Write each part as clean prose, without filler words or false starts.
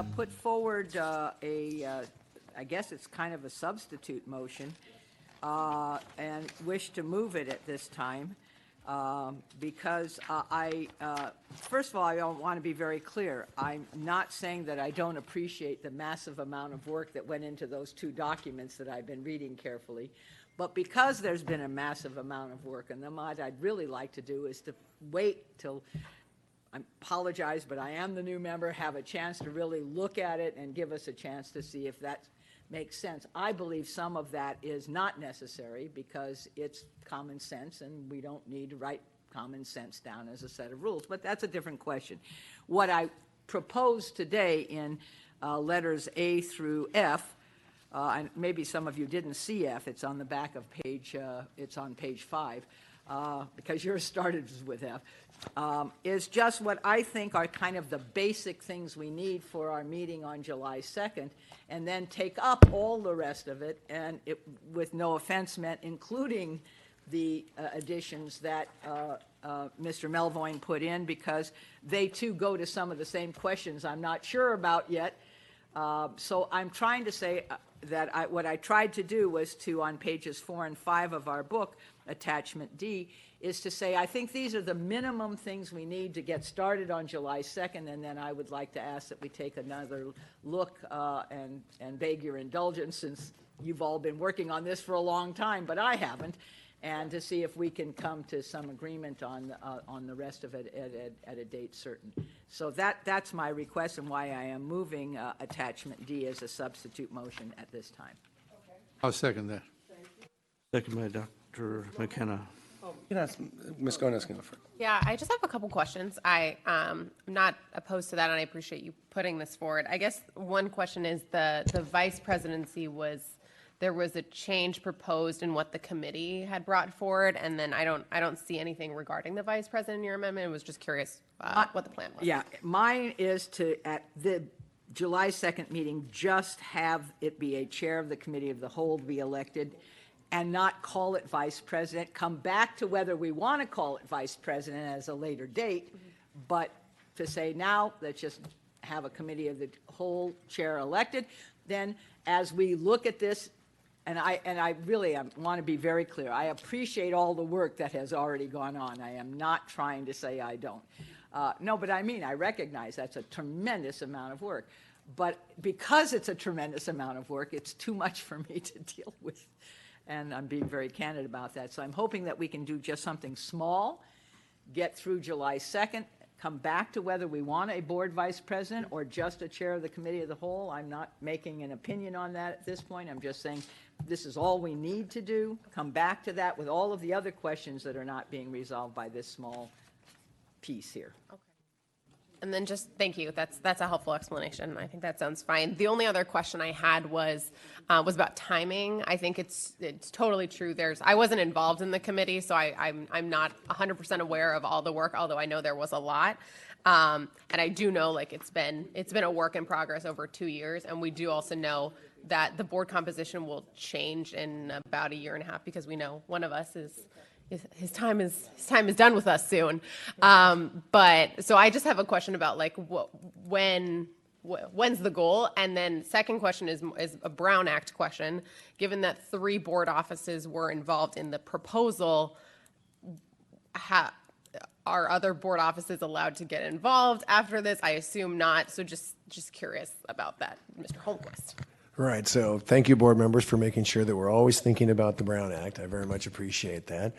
put forward I guess it's kind of a substitute motion, and wish to move it at this time. Because first of all, I want to be very clear. I'm not saying that I don't appreciate the massive amount of work that went into those two documents that I've been reading carefully. But because there's been a massive amount of work in them, what I'd really like to do is to wait till, I apologize, but I am the new member, have a chance to really look at it and give us a chance to see if that makes sense. I believe some of that is not necessary because it's common sense and we don't need to write common sense down as a set of rules, but that's a different question. What I proposed today in letters A through F, and maybe some of you didn't see F, it's on the back of page, it's on page 5, because yours started with F, is just what I think are kind of the basic things we need for our meeting on July 2nd, and then take up all the rest of it, and it, with no offense meant, including the additions that Mr. Melvoin put in, because they too go to some of the same questions I'm not sure about yet. So I'm trying to say that what I tried to do was to, on pages 4 and 5 of our book, attachment D, is to say I think these are the minimum things we need to get started on July 2nd, and then I would like to ask that we take another look and beg your indulgence, since you've all been working on this for a long time, but I haven't, and to see if we can come to some agreement on the rest of it at a date certain. So that's my request and why I am moving attachment D as a substitute motion at this time. Okay. I'll second that. Second by Dr. McKenna. You can ask Ms. Gomez can go first. Yeah, I just have a couple questions. I'm not opposed to that, and I appreciate you putting this forward. I guess one question is the vice presidency there was a change proposed in what the committee had brought forward, and then I don't see anything regarding the vice president in your amendment. I was just curious what the plan was. Yeah, mine is to, at the July 2nd meeting, just have it be a chair of the committee of the whole be elected, and not call it vice president, come back to whether we want to call it vice president as a later date, but to say now, let's just have a committee of the whole chair elected. Then as we look at this, and I really want to be very clear, I appreciate all the work that has already gone on. I am not trying to say I don't. No, but I mean, I recognize that's a tremendous amount of work. But because it's a tremendous amount of work, it's too much for me to deal with. And I'm being very candid about that. So I'm hoping that we can do just something small, get through July 2nd, come back to whether we want a board vice president or just a chair of the committee of the whole. I'm not making an opinion on that at this point. I'm just saying this is all we need to do. Come back to that with all of the other questions that are not being resolved by this small piece here. Okay. And then just, thank you. That's a helpful explanation. I think that sounds fine. The only other question I had was about timing. I think it's totally true. I wasn't involved in the committee, so I'm not 100% aware of all the work, although I know there was a lot. And I do know, like, it's been a work in progress over 2 years, and we do also know that the board composition will change in about a year and a half, because we know one of us his time is done with us soon. But so I just have a question about, like, when's the goal? And then second question is a Brown Act question. Given that 3 board offices were involved in the proposal, are other board offices allowed to get involved after this? I assume not. So just curious about that, Mr. Holmquist. Right. So thank you, board members, for making sure that we're always thinking about the Brown Act. I very much appreciate that.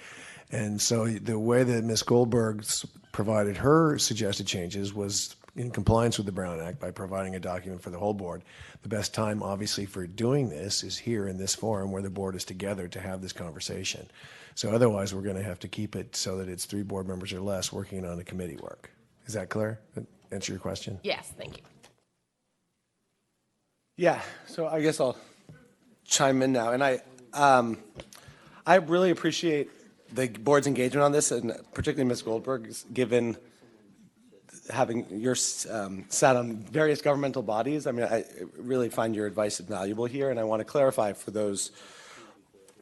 And so the way that Ms. Goldberg provided her suggested changes was in compliance with the Brown Act by providing a document for the whole board. The best time, obviously, for doing this is here in this forum where the board is together to have this conversation. So otherwise, we're going to have to keep it so that it's 3 board members or less working on the committee work. Is that clear? Answer your question? Yes, thank you. Yeah, so I guess I'll chime in now. And I really appreciate the board's engagement on this, and particularly Ms. Goldberg's, given having sat on various governmental bodies. I mean, I really find your advice valuable here, and I want to clarify for those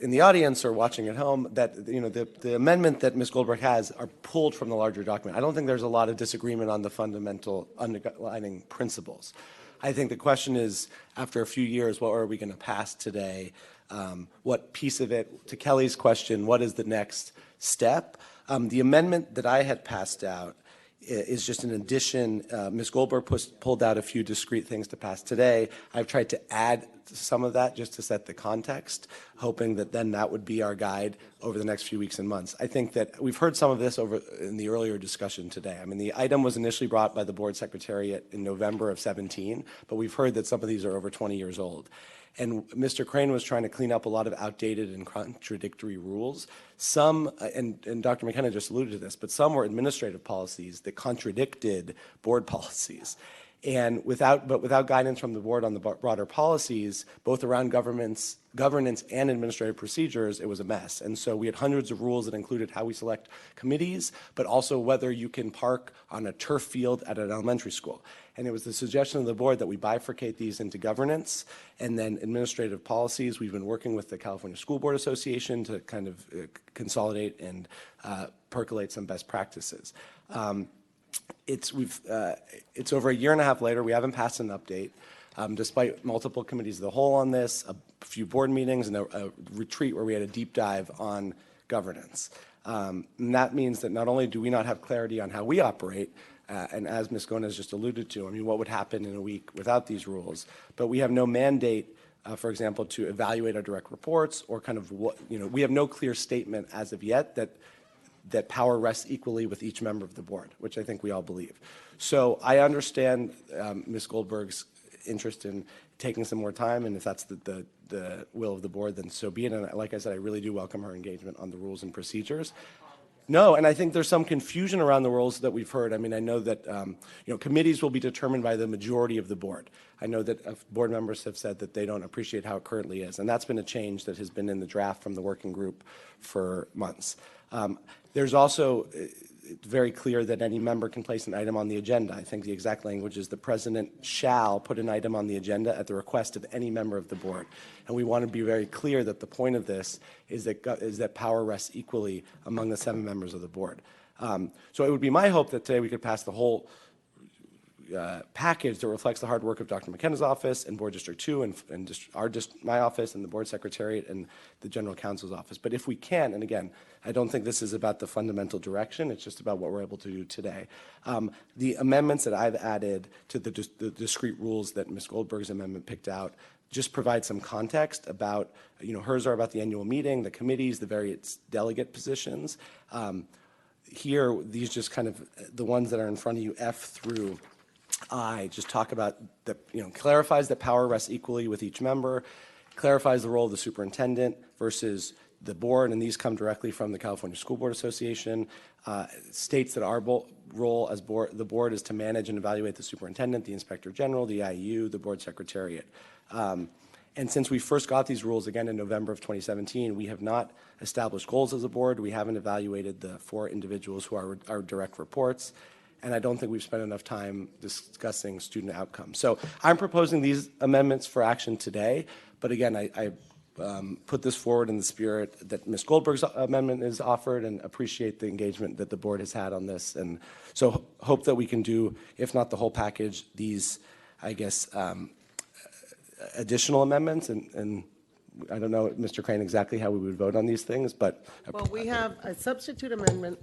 in the audience or watching at home that the amendment that Ms. Goldberg has are pulled from the larger document. I don't think there's a lot of disagreement on the fundamental underlying principles. I think the question is, after a few years, what are we going to pass today? What piece of it, to Kelly's question, what is the next step? The amendment that I had passed out is just an addition. Ms. Goldberg pulled out a few discrete things to pass today. I've tried to add some of that just to set the context, hoping that then that would be our guide over the next few weeks and months. I think that we've heard some of this over in the earlier discussion today. I mean, the item was initially brought by the board secretariat in November of 17, but we've heard that some of these are over 20 years old. And Mr. Crane was trying to clean up a lot of outdated and contradictory rules. Some, and Dr. McKenna just alluded to this, but some were administrative policies that contradicted board policies. And without guidance from the board on the broader policies, both around governance and administrative procedures, it was a mess. And so we had hundreds of rules that included how we select committees, but also whether you can park on a turf field at an elementary school. And it was the suggestion of the board that we bifurcate these into governance and then administrative policies. We've been working with the California School Board Association to kind of consolidate and percolate some best practices. It's over a year and a half later. We haven't passed an update, despite multiple committees of the whole on this, a few board meetings, and a retreat where we had a deep dive on governance. And that means that not only do we not have clarity on how we operate, and as Ms. Gomez just alluded to, I mean, what would happen in a week without these rules, but we have no mandate, for example, to evaluate our direct reports or kind of what, we have no clear statement as of yet that power rests equally with each member of the board, which I think we all believe. So I understand Ms. Goldberg's interest in taking some more time, and if that's the will of the board, then so be it. And like I said, I really do welcome her engagement on the rules and procedures. No, and I think there's some confusion around the rules that we've heard. I mean, I know that committees will be determined by the majority of the board. I know that board members have said that they don't appreciate how it currently is, and that's been a change that has been in the draft from the working group for months. There's also, it's very clear that any member can place an item on the agenda. I think the exact language is the president shall put an item on the agenda at the request of any member of the board. And we want to be very clear that the point of this is that power rests equally among the 7 members of the board. So it would be my hope that today we could pass the whole package that reflects the hard work of Dr. McKenna's office and Board District 2 and my office and the Board Secretariat and the General Counsel's office. But if we can, and again, I don't think this is about the fundamental direction, it's just about what we're able to do today. The amendments that I've added to the discrete rules that Ms. Goldberg's amendment picked out just provide some context about, hers are about the annual meeting, the committees, the various delegate positions. Here, these just kind of, the ones that are in front of you, F through I, just talk about clarifies that power rests equally with each member, clarifies the role of the superintendent versus the board, and these come directly from the California School Board Association, states that our role as the board is to manage and evaluate the superintendent, the inspector general, the IU, the board secretariat. And since we first got these rules again in November of 2017, we have not established goals as a board. We haven't evaluated the 4 individuals who are our direct reports. And I don't think we've spent enough time discussing student outcomes. So I'm proposing these amendments for action today. But again, I put this forward in the spirit that Ms. Goldberg's amendment is offered and appreciate the engagement that the board has had on this. And so hope that we can do, if not the whole package, these, I guess, additional amendments. And I don't know, Mr. Crane, exactly how we would vote on these things, but. Well, we have a substitute amendment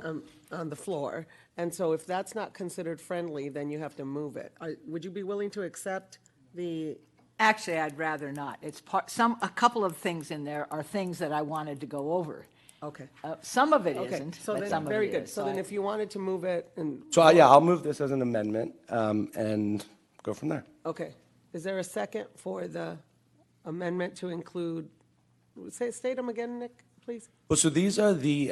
on the floor, and so if that's not considered friendly, then you have to move it. Would you be willing to accept the? Actually, I'd rather not. It's a couple of things in there are things that I wanted to go over. Okay. Some of it Okay, isn't, so but then, some of it very is. good. So then if you wanted to move it and. So yeah, I'll move this as an amendment and go from there. Okay. Is there a second for the amendment to include, state them again, Nick, please? Well, so these are the,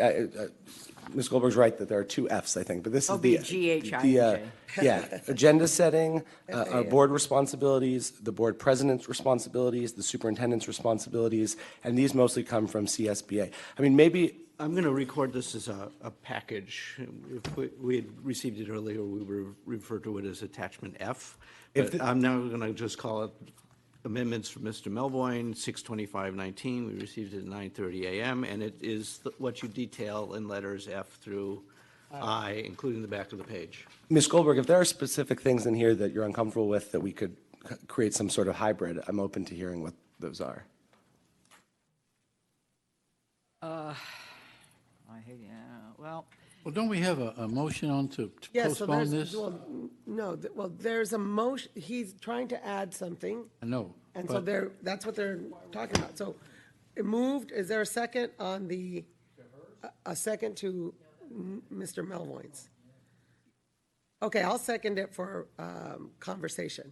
Ms. Goldberg's right that there are 2 Fs, I think, but this is be the. GHI. Yeah, agenda setting, our board responsibilities, the board president's responsibilities, the superintendent's responsibilities, and these mostly come from CSBA. I mean, maybe. I'm going to record this as a package. If we had received it earlier, we would refer to it as attachment F. But I'm now going to just call it amendments from Mr. Melvoin, 6/25/19. We received it at 9:30 a.m., and it is what you detail in letters F through I, including the back of the page. Ms. Goldberg, if there are specific things in here that you're uncomfortable with that we could create some sort of hybrid, I'm open to hearing what those are. I hate, yeah, well, Well, don't we have a motion on to Yes, so postpone there's, this? well, no, well, there's a motion, he's trying to add something, I know, and so but that's what they're talking about. So it moved, is there a second on the, a second to Mr. Melvoin's? Okay, I'll second it for conversation.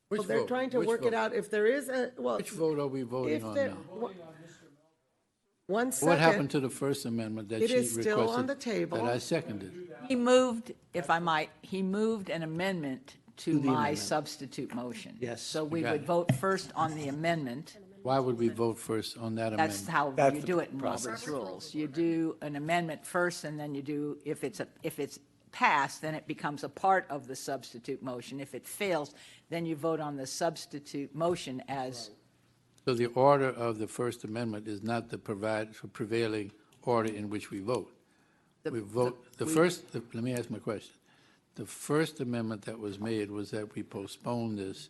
which Well, they're vote? trying to Which work it vote? out, if there is a, well, Which vote are we voting if on there, now? one What happened second, to the First Amendment that It she is still on requested? the table. That I seconded. he moved, if I might, he moved an amendment to my substitute motion. Yes, So we got would it. vote first on the amendment. Why would we vote first on that amendment? That's how That's you the do it in process. Robert's rules. You do an amendment first, and then you do, if it's passed, then it becomes a part of the substitute motion. If it fails, then you vote on the substitute motion as, So the order of the First Amendment is not the prevailing order in which we vote. We vote, let me ask my question. The First Amendment that was made was that we postpone this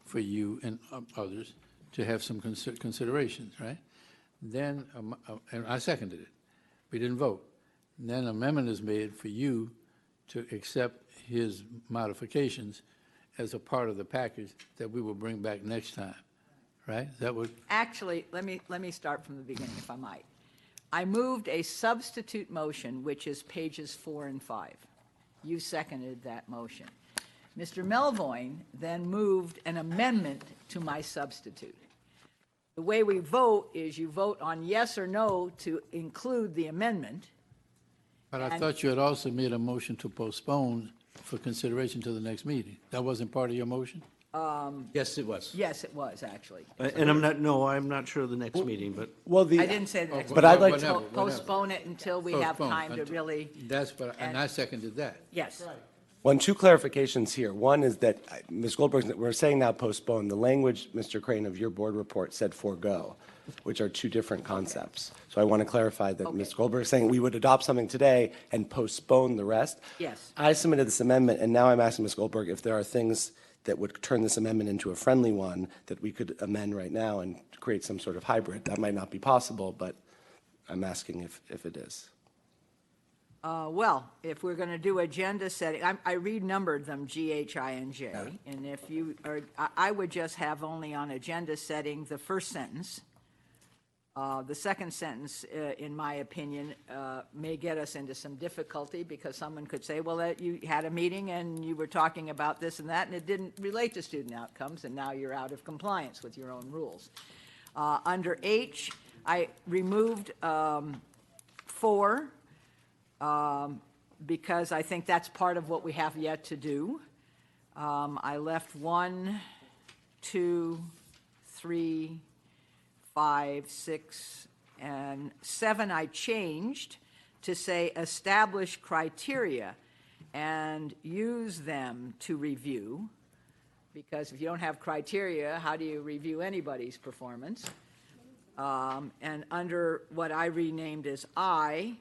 for you and others to have some considerations, right? Then, and I seconded it. We didn't vote. Then an amendment is made for you to accept his modifications as a part of the package that we will bring back next time, right? Is that what? actually, let me start from the beginning, if I might. I moved a substitute motion, which is pages 4 and 5. You seconded that motion. Mr. Melvoin then moved an amendment to my substitute. The way we vote is you vote on yes or no to include the amendment. But I And- thought you had also made a motion to postpone for consideration to the next meeting. That wasn't part of your motion? Yes, it was. Yes, it was, actually. And I'm not sure of the next meeting, but Well, I didn't say the next. But I'd like Whatever, to, Postpone it until we have Postpone time to until- really, That's what, and I seconded that. yes. two clarifications here. One is that, Ms. Goldberg, we're saying now postpone. The language, Mr. Crane, of your board report said forego, which are two different concepts. So I want to clarify that Ms. Goldberg is saying we would adopt something today and postpone the rest. Yes. I submitted this amendment, and now I'm asking Ms. Goldberg if there are things that would turn this amendment into a friendly one that we could amend right now and create some sort of hybrid. That might not be possible, but I'm asking if it is. Well, if we're going to do agenda setting, I renumbered them G, H, I, and J. And if you are, I would just have only on agenda setting the first sentence. The second sentence, in my opinion, may get us into some difficulty because someone could say, well, that you had a meeting and you were talking about this and that, and it didn't relate to student outcomes, and now you're out of compliance with your own rules. Under H, I removed 4, because I think that's part of what we have yet to do. I left 1, 2, 3, 5, 6, and 7 I changed to say establish criteria and use them to review, because if you don't have criteria, how do you review anybody's performance? And under what I renamed as I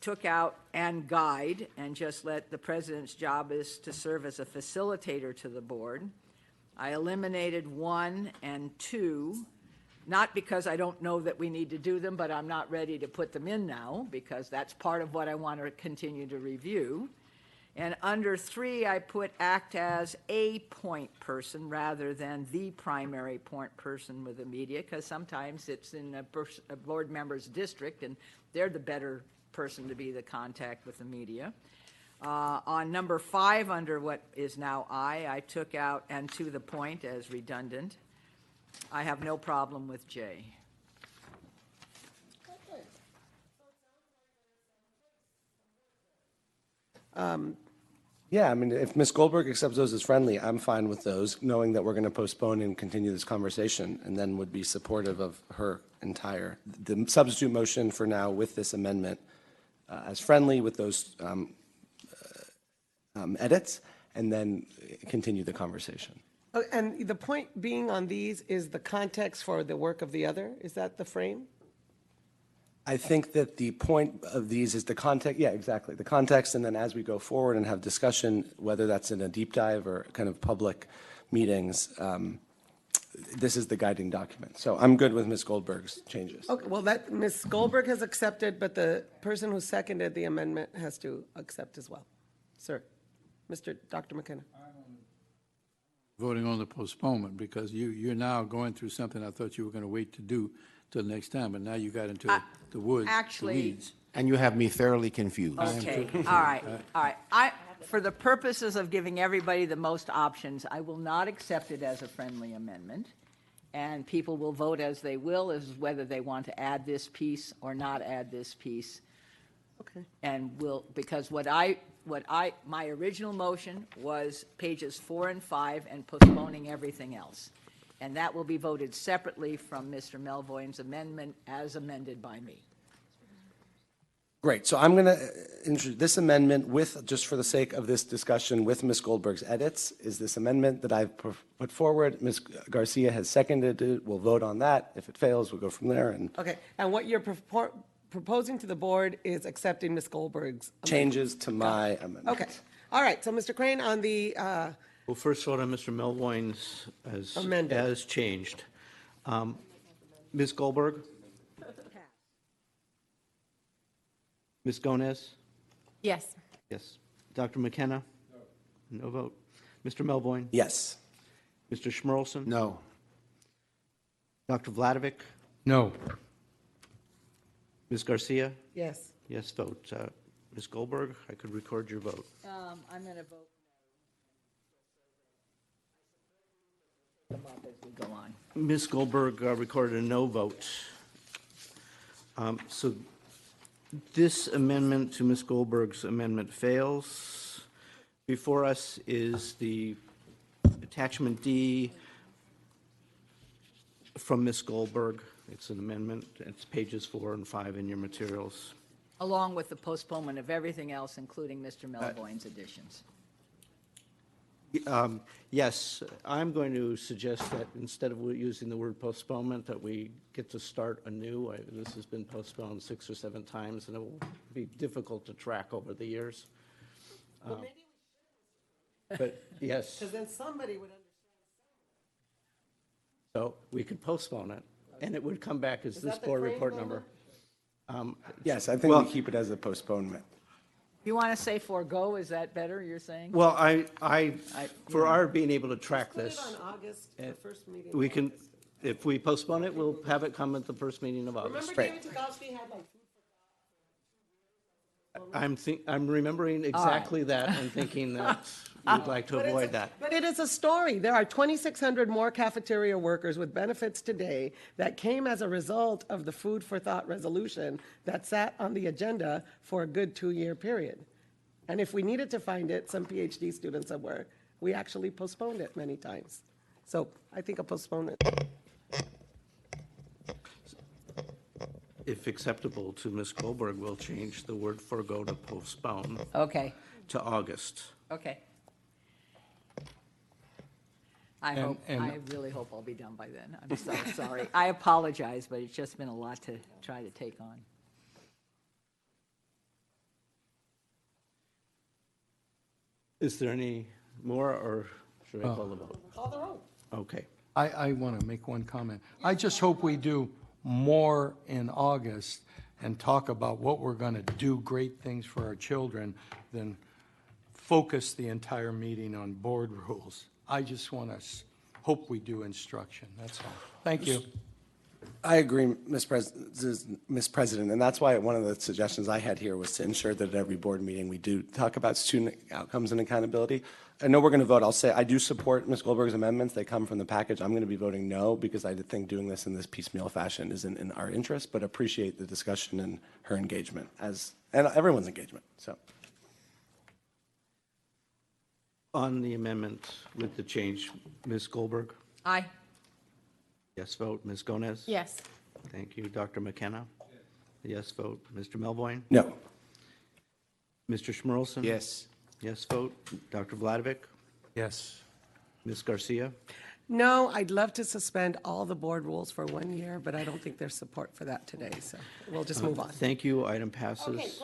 took out and guide and just let the president's job is to serve as a facilitator to the board. I eliminated 1 and 2, not because I don't know that we need to do them, but I'm not ready to put them in now because that's part of what I want to continue to review. And under 3, I put act as a point person rather than the primary point person with the media, because sometimes it's in a board member's district and they're the better person to be the contact with the media. On number 5, under what is now I took out and to the point as redundant. I have no problem with J. Yeah, I mean, if Ms. Goldberg accepts those as friendly, I'm fine with those, knowing that we're going to postpone and continue this conversation, and then would be supportive of her the substitute motion for now with this amendment as friendly with those edits, and then continue the conversation. Oh, and the point being on these is the context for the work of the other? Is that the frame? I think that the point of these is the context, yeah, exactly, the context, and then as we go forward and have discussion, whether that's in a deep dive or kind of public meetings, this is the guiding document. So I'm good with Ms. Goldberg's changes. Okay, well, that, Ms. Goldberg has accepted, but the person who seconded the amendment has to accept as well. Sir, Dr. McKenna. Voting on the postponement, because you're now going through something I thought you were going to wait to do till next time, but now you got into the woods, the actually- weeds. And you have me thoroughly confused. Okay, all right. For the purposes of giving everybody the most options, I will not accept it as a friendly amendment, and people will vote as they will, as whether they want to add this piece or not add this piece. Okay. And because my original motion was pages 4 and 5 and postponing everything else. And that will be voted separately from Mr. Melvoin's amendment as amended by me. Great, so I'm going to introduce this amendment with, just for the sake of this discussion, with Ms. Goldberg's edits, is this amendment that I've put forward. Ms. Garcia has seconded it, we'll vote on that. If it fails, we'll go from there, and Okay, and what you're proposing to the board is accepting Ms. Goldberg's amendment. changes to my amendment. Okay, all right, so Mr. Crane, on the, Well, first vote on Mr. Melvoin's Amended. as changed. Ms. Goldberg? Ms. Gomez? Yes. Yes. Dr. McKenna? No vote. Mr. Melvoin? Yes. Mr. Schmerlson? No. Dr. Vladovic? No. Ms. Garcia? yes. Yes vote. Ms. Goldberg, I could record your vote. I'm going to vote no. As we go on. Ms. Goldberg recorded a no vote. So this amendment to Ms. Goldberg's amendment fails. Before us is the attachment D from Ms. Goldberg. It's an amendment. It's pages 4 and 5 in your materials. Along with the postponement of everything else, including Mr. Melvoin's additions. Yes, I'm going to suggest that instead of using the word postponement, that we get to start anew. This has been postponed 6 or 7 times, and it will be difficult to track over the years. But yes, Because then somebody would understand. so we could postpone it, and it would come back as this that the board Crane report amendment? number. Yes, I think Well- we keep it as a postponement. You want to say forego, is that better, you're saying? Well, for our being able to track Put it this, on August, the first meeting. we can, if we postpone it, we'll have it come at the first meeting of Remember August. David Tchaikovsky had like I'm remembering exactly that and thinking that we'd like to avoid that. But it is a story. There are 2,600 more cafeteria workers with benefits today that came as a result of the Food for Thought resolution that sat on the agenda for a good 2-year period. And if we needed to find it, some PhD students somewhere, we actually postponed it many times. So I think a postponement. If acceptable to Ms. Goldberg, we'll change the word forego to postpone Okay, to August. okay. I really hope I'll be done by then. I'm so sorry. I apologize, but it's just been a lot to try to take on. Is there any more, or should I call the vote? Call the roll. Okay. I want to make one comment. I just hope we do more in August and talk about what we're going to do, great things for our children, than focus the entire meeting on board rules. I just want to hope we do instruction, that's all. Thank you. I agree, Ms. President, and that's why one of the suggestions I had here was to ensure that at every board meeting we do talk about student outcomes and accountability. I know we're going to vote. I'll say I do support Ms. Goldberg's amendments. They come from the package. I'm going to be voting no because I think doing this in this piecemeal fashion isn't in our interest, but appreciate the discussion and her engagement, and everyone's engagement. So, On the amendment with the change, Ms. Goldberg? Aye. Yes vote. Ms. Gomez? Yes. Thank you. Dr. McKenna? Yes vote. Mr. Melvoin? no. Mr. Schmerlson? Yes. Yes vote. Dr. Vladovic? Yes. Ms. Garcia? No, I'd love to suspend all the board rules for 1 year, but I don't think there's support for that today, so we'll just move on. Thank you. Item passes.